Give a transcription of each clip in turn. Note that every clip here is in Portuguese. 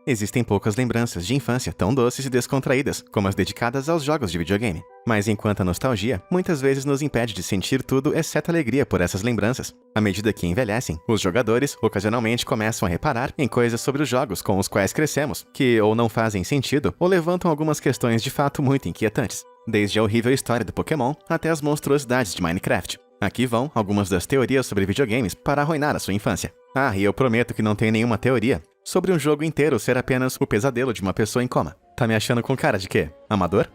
Existem poucas lembranças de infância tão doces e descontraídas como as dedicadas aos jogos de videogame. Mas enquanto a nostalgia muitas vezes nos impede de sentir tudo exceto alegria por essas lembranças, à medida que envelhecem, os jogadores ocasionalmente começam a reparar em coisas sobre os jogos com os quais crescemos, que ou não fazem sentido ou levantam algumas questões de fato muito inquietantes, desde a horrível história do Pokémon até as monstruosidades de Minecraft. Aqui vão algumas das teorias sobre videogames para arruinar a sua infância. Ah, e eu prometo que não tem nenhuma teoria sobre um jogo inteiro ser apenas o pesadelo de uma pessoa em coma. Tá me achando com cara de quê? Amador?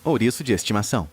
Ouriço de estimação.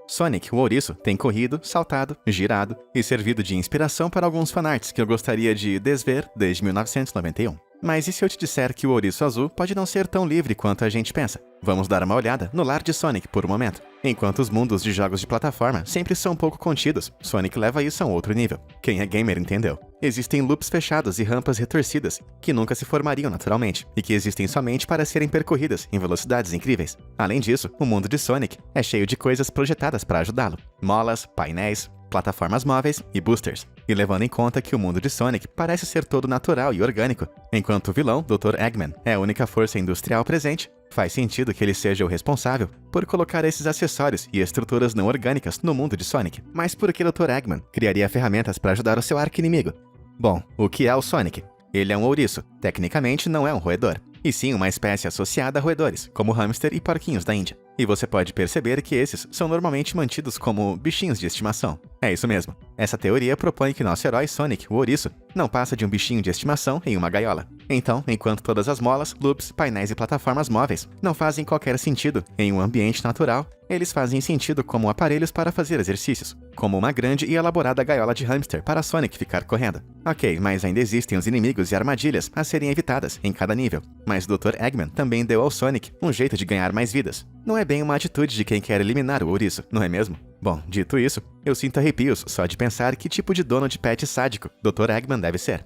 Sonic, o ouriço, tem corrido, saltado, girado e servido de inspiração para alguns fanarts que eu gostaria de desver desde 1991. Mas e se eu te disser que o ouriço azul pode não ser tão livre quanto a gente pensa? Vamos dar uma olhada no lar de Sonic por um momento. Enquanto os mundos de jogos de plataforma sempre são pouco contidos, Sonic leva isso a um outro nível. Quem é gamer entendeu. Existem loops fechados e rampas retorcidas que nunca se formariam naturalmente e que existem somente para serem percorridas em velocidades incríveis. Além disso, o mundo de Sonic é cheio de coisas projetadas para ajudá-lo. Molas, painéis, plataformas móveis e boosters. E levando em conta que o mundo de Sonic parece ser todo natural e orgânico, enquanto o vilão, Dr. Eggman, é a única força industrial presente, faz sentido que ele seja o responsável por colocar esses acessórios e estruturas não orgânicas no mundo de Sonic. Mas por que Dr. Eggman criaria ferramentas para ajudar o seu arqui-inimigo? Bom, o que é o Sonic? Ele é um ouriço. Tecnicamente não é um roedor, e sim uma espécie associada a roedores, como hamster e porquinhos da Índia. E você pode perceber que esses são normalmente mantidos como bichinhos de estimação. É isso mesmo. Essa teoria propõe que nosso herói Sonic, o ouriço, não passa de um bichinho de estimação em uma gaiola. Então, enquanto todas as molas, loops, painéis e plataformas móveis não fazem qualquer sentido em um ambiente natural, eles fazem sentido como aparelhos para fazer exercícios, como uma grande e elaborada gaiola de hamster para Sonic ficar correndo. Ok, mas ainda existem os inimigos e armadilhas a serem evitadas em cada nível. Mas o Dr. Eggman também deu ao Sonic um jeito de ganhar mais vidas. Não é bem uma atitude de quem quer eliminar o ouriço, não é mesmo? Bom, dito isso, eu sinto arrepios só de pensar que tipo de dono de pet sádico Dr. Eggman deve ser.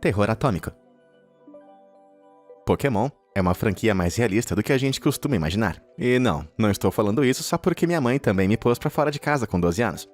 Terror atômico. Pokémon é uma franquia mais realista do que a gente costuma imaginar. E não estou falando isso só porque minha mãe também me pôs pra fora de casa com 12 anos.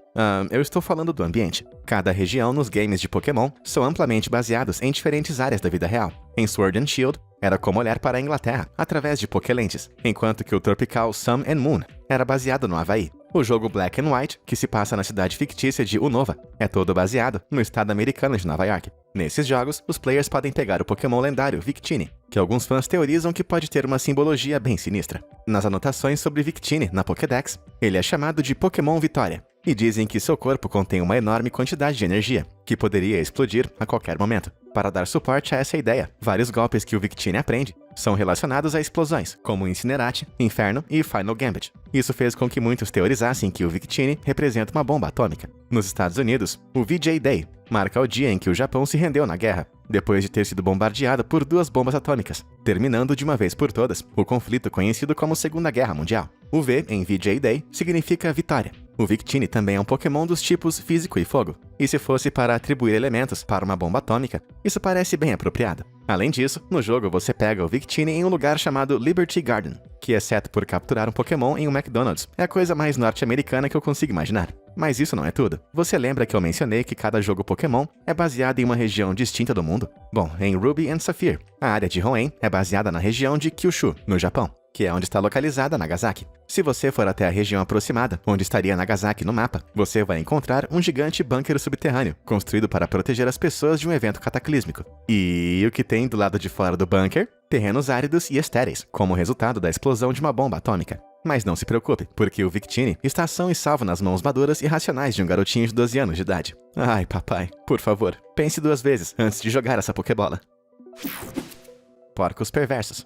Eu estou falando do ambiente. Cada região nos games de Pokémon são amplamente baseados em diferentes áreas da vida real. Em Sword and Shield, era como olhar para a Inglaterra através de Pokélentes, enquanto que o tropical Sun and Moon era baseado no Havaí. O jogo Black and White, que se passa na cidade fictícia de Unova, é todo baseado no estado americano de Nova York. Nesses jogos, os players podem pegar o Pokémon lendário Victini, que alguns fãs teorizam que pode ter uma simbologia bem sinistra. Nas anotações sobre Victini na Pokédex, ele é chamado de Pokémon Vitória, e dizem que seu corpo contém uma enorme quantidade de energia, que poderia explodir a qualquer momento. Para dar suporte a essa ideia, vários golpes que o Victini aprende são relacionados a explosões, como Incinerate, Inferno e Final Gambit. Isso fez com que muitos teorizassem que o Victini representa uma bomba atômica. Nos Estados Unidos, o VJ Day marca o dia em que o Japão se rendeu na guerra, depois de ter sido bombardeado por 2 bombas atômicas, terminando de uma vez por todas o conflito conhecido como Segunda Guerra Mundial. O V em VJ Day significa vitória. O Victini também é um Pokémon dos tipos Físico e Fogo, e se fosse para atribuir elementos para uma bomba atômica, isso parece bem apropriado. Além disso, no jogo você pega o Victini em um lugar chamado Liberty Garden, que exceto por capturar um Pokémon em um McDonald's, é a coisa mais norte-americana que eu consigo imaginar. Mas isso não é tudo. Você lembra que eu mencionei que cada jogo Pokémon é baseado em uma região distinta do mundo? Bom, em Ruby and Sapphire, a área de Hoenn é baseada na região de Kyushu, no Japão, que é onde está localizada Nagasaki. Se você for até a região aproximada, onde estaria Nagasaki no mapa, você vai encontrar um gigante bunker subterrâneo, construído para proteger as pessoas de um evento cataclísmico. E o que tem do lado de fora do bunker? Terrenos áridos e estéreis, como resultado da explosão de uma bomba atômica. Mas não se preocupe, porque o Victini está são e salvo nas mãos maduras e racionais de um garotinho de 12 anos de idade. Ai, papai, por favor, pense 2 vezes antes de jogar essa Pokébola. Porcos perversos.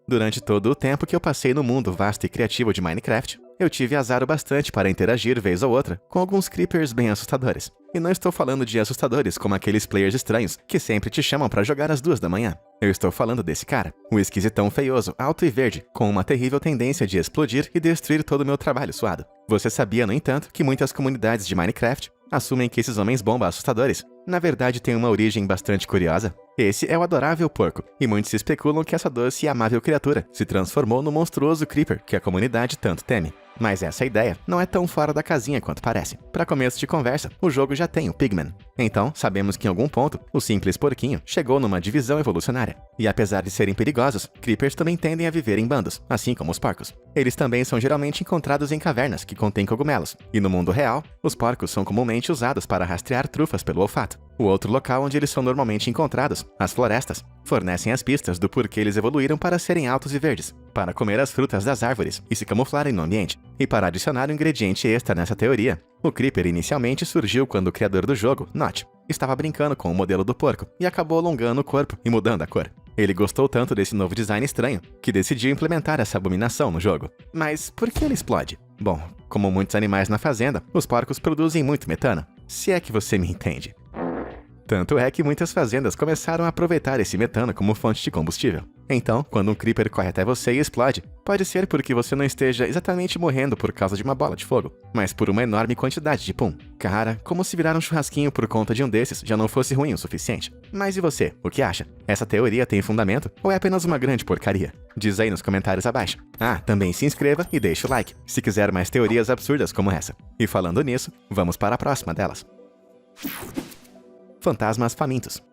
Durante todo o tempo que eu passei no mundo vasto e criativo de Minecraft, eu tive azar o bastante para interagir vez ou outra com alguns creepers bem assustadores. E não estou falando de assustadores como aqueles players estranhos que sempre te chamam para jogar às 2 da manhã. Eu estou falando desse cara, o esquisitão feioso, alto e verde, com uma terrível tendência de explodir e destruir todo o meu trabalho suado. Você sabia, no entanto, que muitas comunidades de Minecraft assumem que esses homens-bomba assustadores, na verdade, têm uma origem bastante curiosa? Esse é o adorável porco, e muitos especulam que essa doce e amável criatura se transformou no monstruoso creeper que a comunidade tanto teme. Mas essa ideia não é tão fora da casinha quanto parece. Para começo de conversa, o jogo já tem o Pigman. Então, sabemos que em algum ponto, o simples porquinho chegou numa divisão evolucionária. E apesar de serem perigosos, Creepers também tendem a viver em bandos, assim como os porcos. Eles também são geralmente encontrados em cavernas que contêm cogumelos. E no mundo real, os porcos são comumente usados para rastrear trufas pelo olfato. O outro local onde eles são normalmente encontrados, as florestas, fornecem as pistas do porquê eles evoluíram para serem altos e verdes, para comer as frutas das árvores e se camuflarem no ambiente. E para adicionar um ingrediente extra nessa teoria, o Creeper inicialmente surgiu quando o criador do jogo, Notch, estava brincando com o modelo do porco e acabou alongando o corpo e mudando a cor. Ele gostou tanto desse novo design estranho que decidiu implementar essa abominação no jogo. Mas por que ele explode? Bom, como muitos animais na fazenda, os porcos produzem muito metano, se é que você me entende. Tanto é que muitas fazendas começaram a aproveitar esse metano como fonte de combustível. Então, quando um Creeper corre até você e explode, pode ser porque você não esteja exatamente morrendo por causa de uma bola de fogo, mas por uma enorme quantidade de pum. Cara, como se virar um churrasquinho por conta de um desses já não fosse ruim o suficiente. Mas e você, o que acha? Essa teoria tem fundamento ou é apenas uma grande porcaria? Diz aí nos comentários abaixo. Ah, também se inscreva e deixe o like, se quiser mais teorias absurdas como essa. E falando nisso, vamos para a próxima delas. Fantasmas famintos.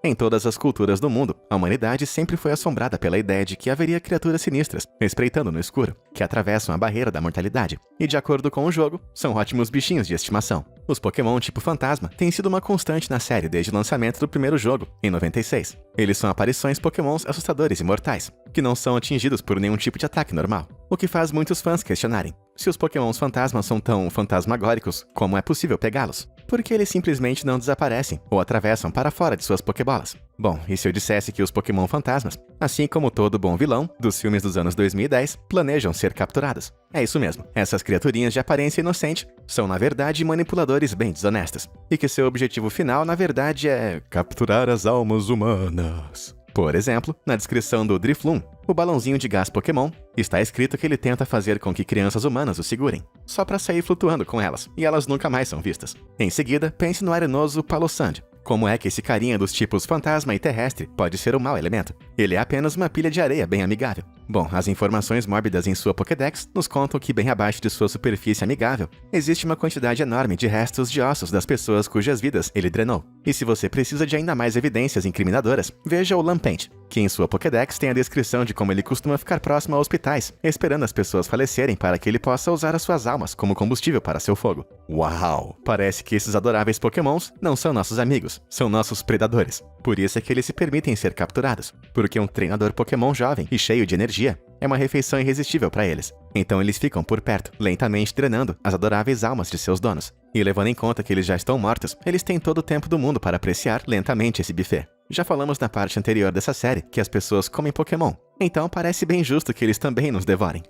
Em todas as culturas do mundo, a humanidade sempre foi assombrada pela ideia de que haveria criaturas sinistras, espreitando no escuro, que atravessam a barreira da mortalidade. E de acordo com o jogo, são ótimos bichinhos de estimação. Os Pokémon tipo fantasma têm sido uma constante na série desde o lançamento do primeiro jogo, em 96. Eles são aparições Pokémons assustadores e mortais, que não são atingidos por nenhum tipo de ataque normal, o que faz muitos fãs questionarem: se os Pokémons fantasmas são tão fantasmagóricos, como é possível pegá-los? Por que eles simplesmente não desaparecem ou atravessam para fora de suas Pokébolas? Bom, e se eu dissesse que os Pokémon fantasmas, assim como todo bom vilão dos filmes dos anos 2010, planejam ser capturados? É isso mesmo, essas criaturinhas de aparência inocente são na verdade manipuladores bem desonestos, e que seu objetivo final na verdade é capturar as almas humanas. Por exemplo, na descrição do Drifloon, o balãozinho de gás Pokémon, está escrito que ele tenta fazer com que crianças humanas o segurem, só para sair flutuando com elas, e elas nunca mais são vistas. Em seguida, pense no arenoso Palossand. Como é que esse carinha dos tipos fantasma e terrestre pode ser um mau elemento? Ele é apenas uma pilha de areia bem amigável. Bom, as informações mórbidas em sua Pokédex nos contam que bem abaixo de sua superfície amigável, existe uma quantidade enorme de restos de ossos das pessoas cujas vidas ele drenou. E se você precisa de ainda mais evidências incriminadoras, veja o Lampent, que em sua Pokédex tem a descrição de como ele costuma ficar próximo a hospitais, esperando as pessoas falecerem para que ele possa usar as suas almas como combustível para seu fogo. Uau! Parece que esses adoráveis Pokémons não são nossos amigos, são nossos predadores. Por isso é que eles se permitem ser capturados, porque um treinador Pokémon jovem e cheio de energia é uma refeição irresistível para eles. Então eles ficam por perto, lentamente drenando as adoráveis almas de seus donos. E levando em conta que eles já estão mortos, eles têm todo o tempo do mundo para apreciar lentamente esse buffet. Já falamos na parte anterior dessa série que as pessoas comem Pokémon, então parece bem justo que eles também nos devorem.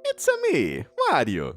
It's a me, Mario!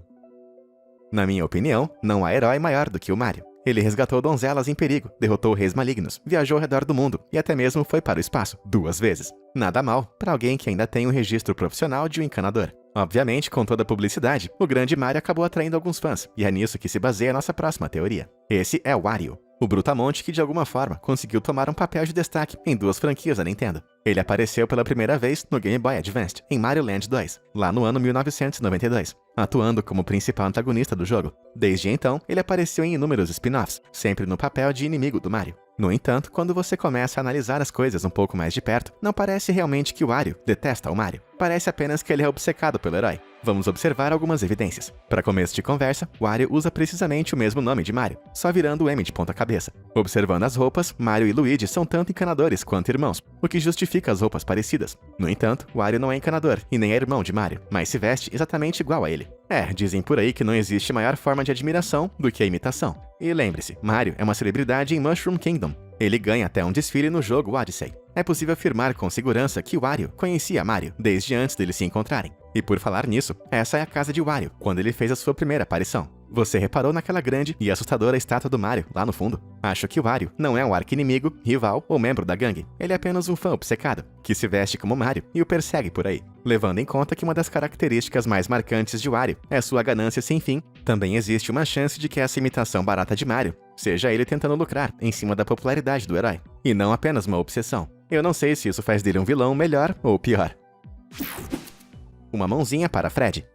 Na minha opinião, não há herói maior do que o Mario. Ele resgatou donzelas em perigo, derrotou reis malignos, viajou ao redor do mundo e até mesmo foi para o espaço, 2 vezes. Nada mal para alguém que ainda tem um registro profissional de um encanador. Obviamente, com toda a publicidade, o grande Mario acabou atraindo alguns fãs, e é nisso que se baseia a nossa próxima teoria. Esse é o Wario, o brutamonte que de alguma forma conseguiu tomar um papel de destaque em 2 franquias da Nintendo. Ele apareceu pela primeira vez no Game Boy Advance, em Mario Land 2, lá no ano 1992, atuando como principal antagonista do jogo. Desde então, ele apareceu em inúmeros spin-offs, sempre no papel de inimigo do Mario. No entanto, quando você começa a analisar as coisas um pouco mais de perto, não parece realmente que o Wario detesta o Mario. Parece apenas que ele é obcecado pelo herói. Vamos observar algumas evidências. Para começo de conversa, Wario usa precisamente o mesmo nome de Mario, só virando o M de ponta cabeça. Observando as roupas, Mario e Luigi são tanto encanadores quanto irmãos, o que justifica as roupas parecidas. No entanto, Wario não é encanador e nem é irmão de Mario, mas se veste exatamente igual a ele. Dizem por aí que não existe maior forma de admiração do que a imitação. E lembre-se, Mario é uma celebridade em Mushroom Kingdom. Ele ganha até um desfile no jogo Odyssey. É possível afirmar com segurança que Wario conhecia Mario desde antes deles se encontrarem. E por falar nisso, essa é a casa de Wario, quando ele fez a sua primeira aparição. Você reparou naquela grande e assustadora estátua do Mario lá no fundo? Acho que o Wario não é um arqui-inimigo, rival ou membro da gangue. Ele é apenas um fã obcecado, que se veste como Mario e o persegue por aí. Levando em conta que uma das características mais marcantes de Wario é sua ganância sem fim, também existe uma chance de que essa imitação barata de Mario seja ele tentando lucrar em cima da popularidade do herói, e não apenas uma obsessão. Eu não sei se isso faz dele um vilão melhor ou pior. uma mãozinha para Fred.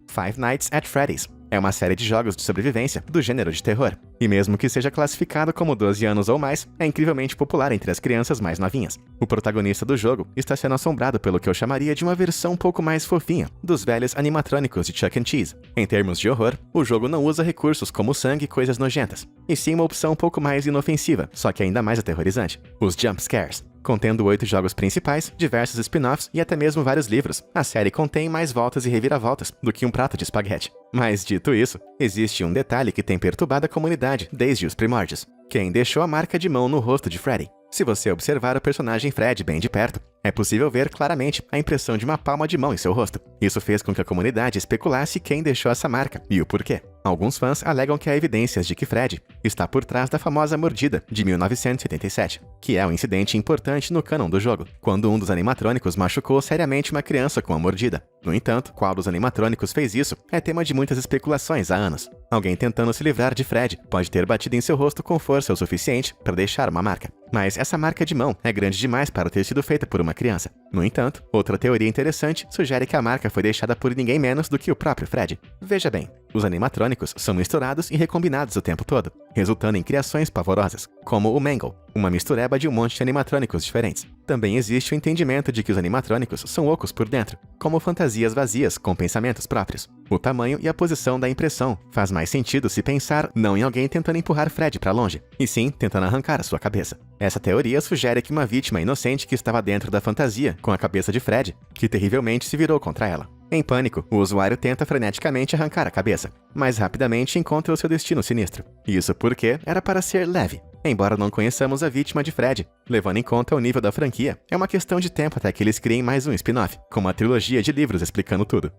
Five Nights at Freddy's é uma série de jogos de sobrevivência do gênero de terror. E mesmo que seja classificado como 12 anos ou mais, é incrivelmente popular entre as crianças mais novinhas. O protagonista do jogo está sendo assombrado pelo que eu chamaria de uma versão um pouco mais fofinha dos velhos animatrônicos de Chuck E. Cheese. Em termos de horror, o jogo não usa recursos como sangue e coisas nojentas, e sim uma opção um pouco mais inofensiva, só que ainda mais aterrorizante: os jump scares. Contendo 8 jogos principais, diversos spin-offs e até mesmo vários livros, a série contém mais voltas e reviravoltas do que um prato de espaguete. Mas dito isso, existe um detalhe que tem perturbado a comunidade desde os primórdios: quem deixou a marca de mão no rosto de Freddy. Se você observar o personagem Fred bem de perto, é possível ver claramente a impressão de uma palma de mão em seu rosto. Isso fez com que a comunidade especulasse quem deixou essa marca e o porquê. Alguns fãs alegam que há evidências de que Fred está por trás da famosa mordida de 1987, que é um incidente importante no cânon do jogo, quando um dos animatrônicos machucou seriamente uma criança com a mordida. No entanto, qual dos animatrônicos fez isso é tema de muitas especulações há anos. Alguém tentando se livrar de Fred pode ter batido em seu rosto com força o suficiente para deixar uma marca. Mas essa marca de mão é grande demais para ter sido feita por uma criança. No entanto, outra teoria interessante sugere que a marca foi deixada por ninguém menos do que o próprio Fred. Veja bem, os animatrônicos são misturados e recombinados o tempo todo, resultando em criações pavorosas, como o Mangle, uma mistureba de um monte de animatrônicos diferentes. Também existe o entendimento de que os animatrônicos são ocos por dentro, como fantasias vazias com pensamentos próprios. O tamanho e a posição da impressão faz mais sentido se pensar não em alguém tentando empurrar Fred para longe, e sim tentando arrancar a sua cabeça. Essa teoria sugere que uma vítima inocente que estava dentro da fantasia com a cabeça de Fred, que terrivelmente se virou contra ela. Em pânico, o usuário tenta freneticamente arrancar a cabeça, mas rapidamente encontra o seu destino sinistro. Isso porque era para ser leve. Embora não conheçamos a vítima de Fred, levando em conta o nível da franquia, é uma questão de tempo até que eles criem mais um spin-off, com uma trilogia de livros explicando tudo.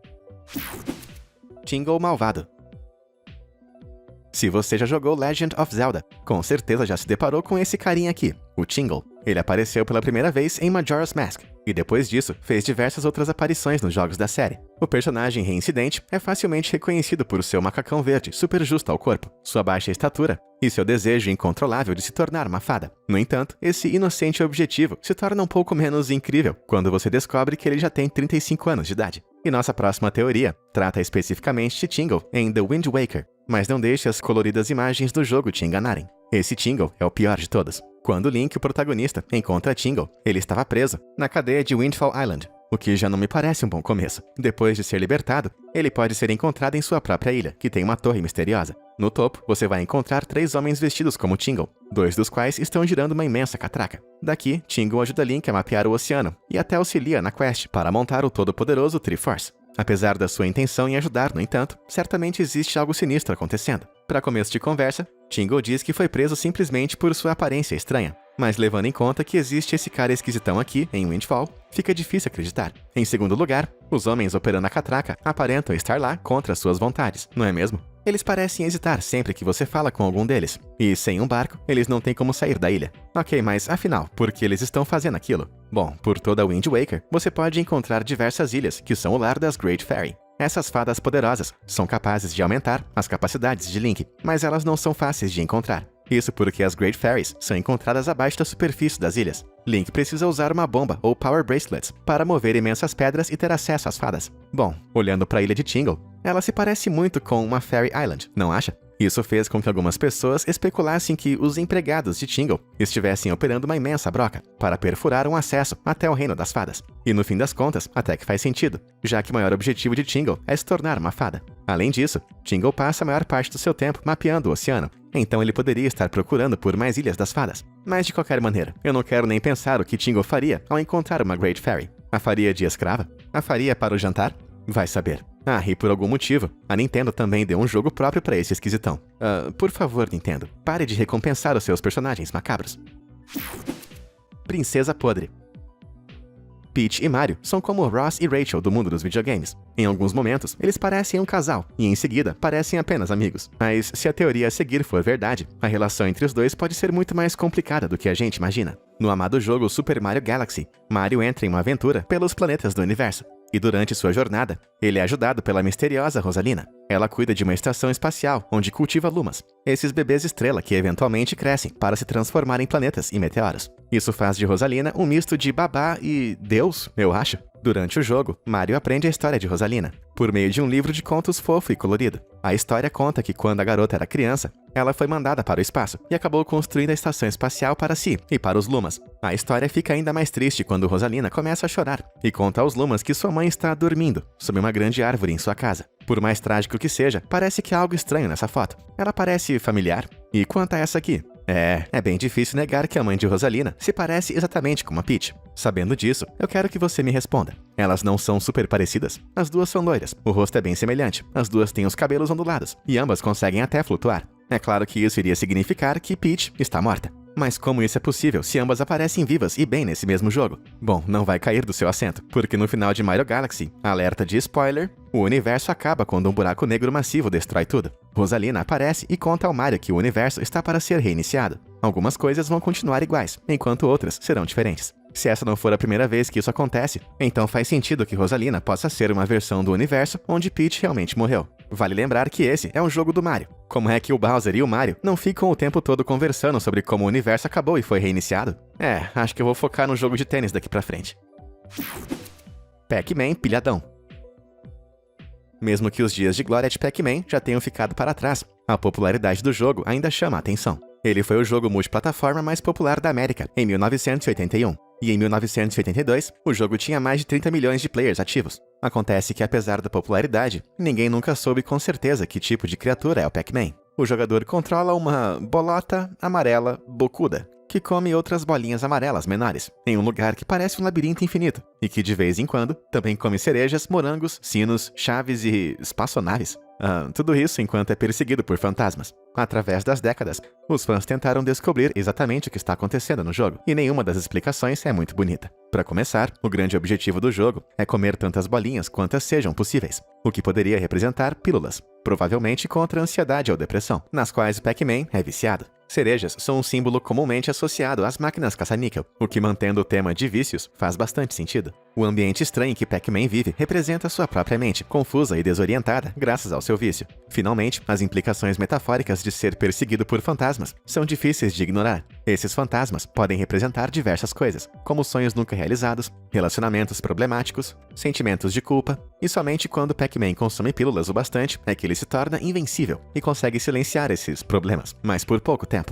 Tingle Malvado. Se você já jogou Legend of Zelda, com certeza já se deparou com esse carinha aqui, o Tingle. Ele apareceu pela primeira vez em Majora's Mask, e depois disso fez diversas outras aparições nos jogos da série. O personagem reincidente é facilmente reconhecido por seu macacão verde super justo ao corpo, sua baixa estatura e seu desejo incontrolável de se tornar uma fada. No entanto, esse inocente objetivo se torna um pouco menos incrível quando você descobre que ele já tem 35 anos de idade. E nossa próxima teoria trata especificamente de Tingle em The Wind Waker, mas não deixe as coloridas imagens do jogo te enganarem. Esse Tingle é o pior de todos. Quando Link, o protagonista, encontra Tingle, ele estava preso na cadeia de Windfall Island, o que já não me parece um bom começo. Depois de ser libertado, ele pode ser encontrado em sua própria ilha, que tem uma torre misteriosa. No topo, você vai encontrar 3 homens vestidos como Tingle, 2 dos quais estão girando uma imensa catraca. Daqui, Tingle ajuda Link a mapear o oceano e até auxilia na quest para montar o todo-poderoso Triforce. Apesar da sua intenção em ajudar, no entanto, certamente existe algo sinistro acontecendo. Para começo de conversa, Tingle diz que foi preso simplesmente por sua aparência estranha. Mas levando em conta que existe esse cara esquisitão aqui, em Windfall, fica difícil acreditar. Em segundo lugar, os homens operando a catraca aparentam estar lá contra suas vontades, não é mesmo? Eles parecem hesitar sempre que você fala com algum deles. E sem um barco, eles não têm como sair da ilha. Ok, mas afinal, por que eles estão fazendo aquilo? Bom, por toda Wind Waker, você pode encontrar diversas ilhas que são o lar das Great Fairy. Essas fadas poderosas são capazes de aumentar as capacidades de Link, mas elas não são fáceis de encontrar. Isso porque as Great Fairies são encontradas abaixo da superfície das ilhas. Link precisa usar uma bomba ou Power Bracelets para mover imensas pedras e ter acesso às fadas. Bom, olhando para a ilha de Tingle, ela se parece muito com uma Fairy Island, não acha? Isso fez com que algumas pessoas especulassem que os empregados de Tingle estivessem operando uma imensa broca para perfurar um acesso até o reino das fadas. E no fim das contas, até que faz sentido, já que o maior objetivo de Tingle é se tornar uma fada. Além disso, Tingle passa a maior parte do seu tempo mapeando o oceano, então ele poderia estar procurando por mais ilhas das fadas. Mas de qualquer maneira, eu não quero nem pensar o que Tingle faria ao encontrar uma Great Fairy. A faria de escrava? A faria para o jantar? Vai saber. Ah, e por algum motivo, a Nintendo também deu um jogo próprio para esse esquisitão. Por favor, Nintendo, pare de recompensar os seus personagens macabros. Princesa Podre. Peach e Mario são como Ross e Rachel do mundo dos videogames. Em alguns momentos, eles parecem um casal, e em seguida, parecem apenas amigos. Mas se a teoria a seguir for verdade, a relação entre os dois pode ser muito mais complicada do que a gente imagina. No amado jogo Super Mario Galaxy, Mario entra em uma aventura pelos planetas do universo. E durante sua jornada, Ele é ajudado pela misteriosa Rosalina. Ela cuida de uma estação espacial, onde cultiva lumas, esses bebês estrela que eventualmente crescem para se transformar em planetas e meteoros. Isso faz de Rosalina um misto de babá e Deus, eu acho. Durante o jogo, Mario aprende a história de Rosalina, por meio de um livro de contos fofo e colorido. A história conta que quando a garota era criança, ela foi mandada para o espaço e acabou construindo a estação espacial para si e para os Lumas. A história fica ainda mais triste quando Rosalina começa a chorar e conta aos Lumas que sua mãe está dormindo sob uma grande árvore em sua casa. Por mais trágico que seja, parece que há algo estranho nessa foto. Ela parece familiar. E quanto a essa aqui? É bem difícil negar que a mãe de Rosalina se parece exatamente com a Peach. Sabendo disso, eu quero que você me responda. Elas não são super parecidas? As duas são loiras, o rosto é bem semelhante, as duas têm os cabelos ondulados, e ambas conseguem até flutuar. É claro que isso iria significar que Peach está morta. Mas como isso é possível se ambas aparecem vivas e bem nesse mesmo jogo? Bom, não vai cair do seu assento, porque no final de Mario Galaxy, alerta de spoiler, o universo acaba quando um buraco negro massivo destrói tudo. Rosalina aparece e conta ao Mario que o universo está para ser reiniciado. Algumas coisas vão continuar iguais, enquanto outras serão diferentes. Se essa não for a primeira vez que isso acontece, então faz sentido que Rosalina possa ser uma versão do universo onde Peach realmente morreu. Vale lembrar que esse é um jogo do Mario. Como é que o Bowser e o Mario não ficam o tempo todo conversando sobre como o universo acabou e foi reiniciado? Acho que eu vou focar no jogo de tênis daqui pra frente. Pac-Man pilhadão. Mesmo que os dias de glória de Pac-Man já tenham ficado para trás, a popularidade do jogo ainda chama a atenção. Ele foi o jogo multiplataforma mais popular da América em 1981. E em 1982, o jogo tinha mais de 30 milhões de players ativos. Acontece que, apesar da popularidade, ninguém nunca soube com certeza que tipo de criatura é o Pac-Man. O jogador controla uma bolota amarela bocuda, que come outras bolinhas amarelas menores, em um lugar que parece um labirinto infinito, e que de vez em quando também come cerejas, morangos, sinos, chaves e espaçonaves. Tudo isso enquanto é perseguido por fantasmas. Através das décadas, os fãs tentaram descobrir exatamente o que está acontecendo no jogo, e nenhuma das explicações é muito bonita. Para começar, o grande objetivo do jogo é comer tantas bolinhas quantas sejam possíveis, o que poderia representar pílulas, provavelmente contra a ansiedade ou depressão, nas quais o Pac-Man é viciado. Cerejas são um símbolo comumente associado às máquinas caça-níquel, o que, mantendo o tema de vícios, faz bastante sentido. O ambiente estranho em que Pac-Man vive representa sua própria mente, confusa e desorientada graças ao seu vício. Finalmente, as implicações metafóricas de ser perseguido por fantasmas são difíceis de ignorar. Esses fantasmas podem representar diversas coisas, como sonhos nunca realizados, relacionamentos problemáticos, sentimentos de culpa, e somente quando Pac-Man consome pílulas o bastante é que ele se torna invencível e consegue silenciar esses problemas, mas por pouco tempo.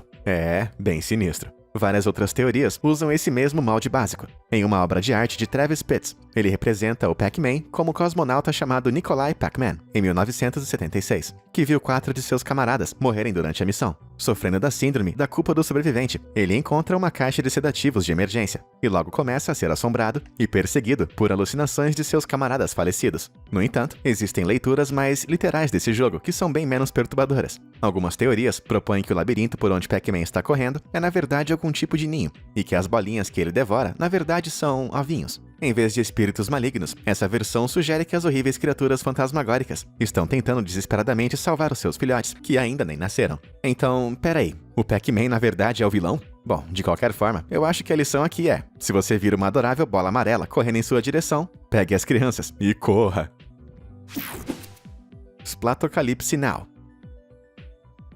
Bem sinistro. Várias outras teorias usam esse mesmo molde básico. Em uma obra de arte de Travis Pitts, ele representa o Pac-Man como cosmonauta chamado Nikolai Pac-Man, em 1976, que viu 4 de seus camaradas morrerem durante a missão. Sofrendo da síndrome da culpa do sobrevivente, ele encontra uma caixa de sedativos de emergência, e logo começa a ser assombrado e perseguido por alucinações de seus camaradas falecidos. No entanto, existem leituras mais literais desse jogo que são bem menos perturbadoras. Algumas teorias propõem que o labirinto por onde Pac-Man está correndo é na verdade algum tipo de ninho, e que as bolinhas que ele devora na verdade são ovinhos. Em vez de espíritos malignos, essa versão sugere que as horríveis criaturas fantasmagóricas estão tentando desesperadamente salvar os seus filhotes, que ainda nem nasceram. Então, peraí, o Pac-Man na verdade é o vilão? Bom, de qualquer forma, eu acho que a lição aqui é: se você vir uma adorável bola amarela correndo em sua direção, pegue as crianças e corra! Splatocalypse Now.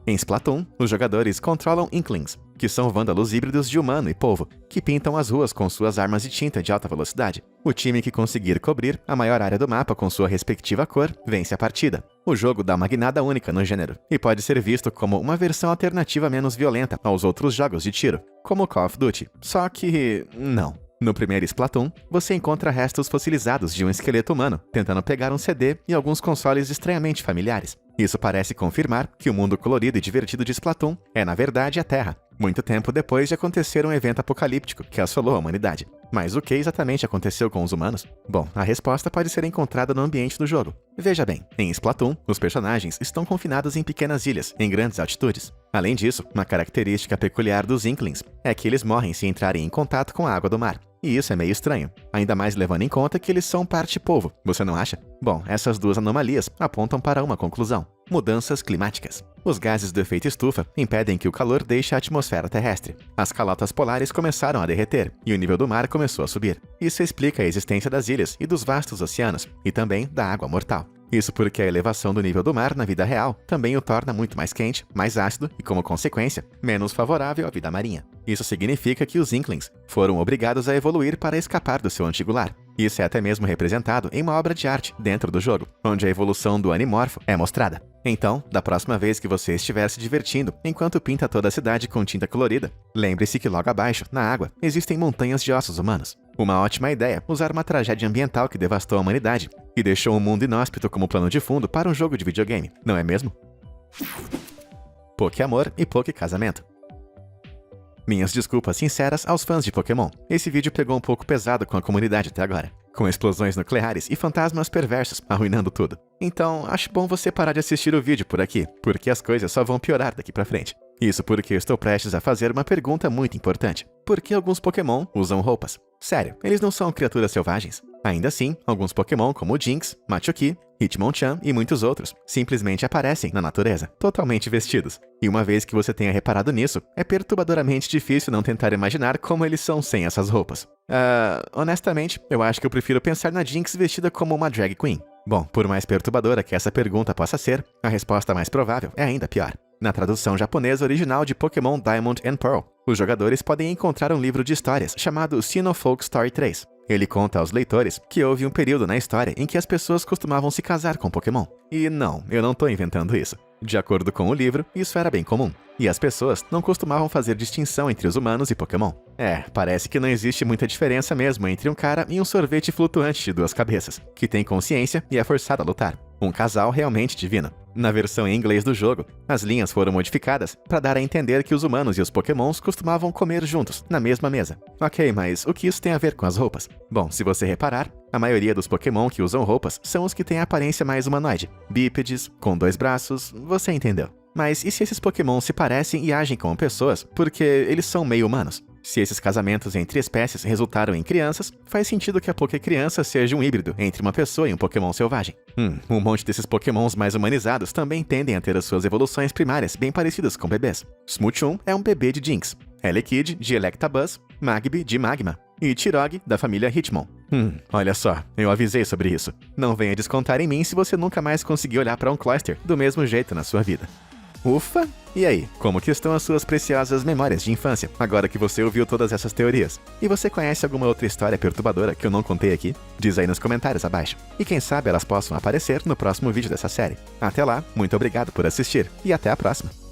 Em Splatoon, os jogadores controlam Inklings, que são vândalos híbridos de humano e polvo, que pintam as ruas com suas armas de tinta de alta velocidade. O time que conseguir cobrir a maior área do mapa com sua respectiva cor, vence a partida. O jogo dá uma guinada única no gênero, e pode ser visto como uma versão alternativa menos violenta aos outros jogos de tiro, como Call of Duty. Só que... não. No primeiro Splatoon, você encontra restos fossilizados de um esqueleto humano, tentando pegar um CD e alguns consoles estranhamente familiares. Isso parece confirmar que o mundo colorido e divertido de Splatoon é, na verdade, a Terra, muito tempo depois de acontecer um evento apocalíptico que assolou a humanidade. Mas o que exatamente aconteceu com os humanos? Bom, a resposta pode ser encontrada no ambiente do jogo. Veja bem, em Splatoon, os personagens estão confinados em pequenas ilhas, em grandes altitudes. Além disso, uma característica peculiar dos Inklings é que eles morrem se entrarem em contato com a água do mar. E isso é meio estranho, ainda mais levando em conta que eles são parte polvo, você não acha? Bom, essas duas anomalias apontam para uma conclusão. Mudanças climáticas. Os gases do efeito estufa impedem que o calor deixe a atmosfera terrestre. As calotas polares começaram a derreter e o nível do mar começou a subir. Isso explica a existência das ilhas e dos vastos oceanos, e também da água mortal. Isso porque a elevação do nível do mar na vida real também o torna muito mais quente, mais ácido e, como consequência, menos favorável à vida marinha. Isso significa que os Inklings foram obrigados a evoluir para escapar do seu antigo lar. Isso é até mesmo representado em uma obra de arte dentro do jogo, onde a evolução do Animorpho é mostrada. Então, da próxima vez que você estiver se divertindo enquanto pinta toda a cidade com tinta colorida, lembre-se que logo abaixo, na água, existem montanhas de ossos humanos. Uma ótima ideia usar uma tragédia ambiental que devastou a humanidade e deixou um mundo inóspito como plano de fundo para um jogo de videogame, não é mesmo? Pokéamor e Pokécasamento. Minhas desculpas sinceras aos fãs de Pokémon. Esse vídeo pegou um pouco pesado com a comunidade até agora, com explosões nucleares e fantasmas perversos arruinando tudo. Então, acho bom você parar de assistir o vídeo por aqui, porque as coisas só vão piorar daqui pra frente. Isso porque eu estou prestes a fazer uma pergunta muito importante. Por que alguns Pokémon usam roupas? Sério, eles não são criaturas selvagens? Ainda assim, alguns Pokémon como o Jynx, Machoke, Hitmonchan e muitos outros simplesmente aparecem na natureza, totalmente vestidos. E uma vez que você tenha reparado nisso, é perturbadoramente difícil não tentar imaginar como eles são sem essas roupas. Honestamente, eu acho que eu prefiro pensar na Jynx vestida como uma drag queen. Bom, por mais perturbadora que essa pergunta possa ser, a resposta mais provável é ainda pior. Na tradução japonesa original de Pokémon Diamond and Pearl, os jogadores podem encontrar um livro de histórias chamado Sinnoh-Folk Story 3. Ele conta aos leitores que houve um período na história em que as pessoas costumavam se casar com Pokémon. E não, eu não tô inventando isso. De acordo com o livro, isso era bem comum. E as pessoas não costumavam fazer distinção entre os humanos e Pokémon. Parece que não existe muita diferença mesmo entre um cara e um sorvete flutuante de 2 cabeças, que tem consciência e é forçado a lutar. Um casal realmente divino. Na versão em inglês do jogo, as linhas foram modificadas para dar a entender que os humanos e os Pokémons costumavam comer juntos, na mesma mesa. Ok, mas o que isso tem a ver com as roupas? Bom, se você reparar, a maioria dos Pokémon que usam roupas são os que têm a aparência mais humanoide. Bípedes, com 2 braços, você entendeu. Mas e se esses Pokémon se parecem e agem como pessoas, porque eles são meio humanos? Se esses casamentos entre espécies resultaram em crianças, faz sentido que a Pokécriança seja um híbrido entre uma pessoa e um Pokémon selvagem. Um monte desses Pokémons mais humanizados também tendem a ter as suas evoluções primárias bem parecidas com bebês. Smoochum é um bebê de Jynx, Elekid de Electabuzz, Magby de Magma e Tirog da família Hitmon. Olha só, eu avisei sobre isso. Não venha descontar em mim se você nunca mais conseguir olhar para um Cloyster do mesmo jeito na sua vida. Ufa! E aí, como que estão as suas preciosas memórias de infância, agora que você ouviu todas essas teorias? E você conhece alguma outra história perturbadora que eu não contei aqui? Diz aí nos comentários abaixo. E quem sabe elas possam aparecer no próximo vídeo dessa série. Até lá, muito obrigado por assistir e até a próxima!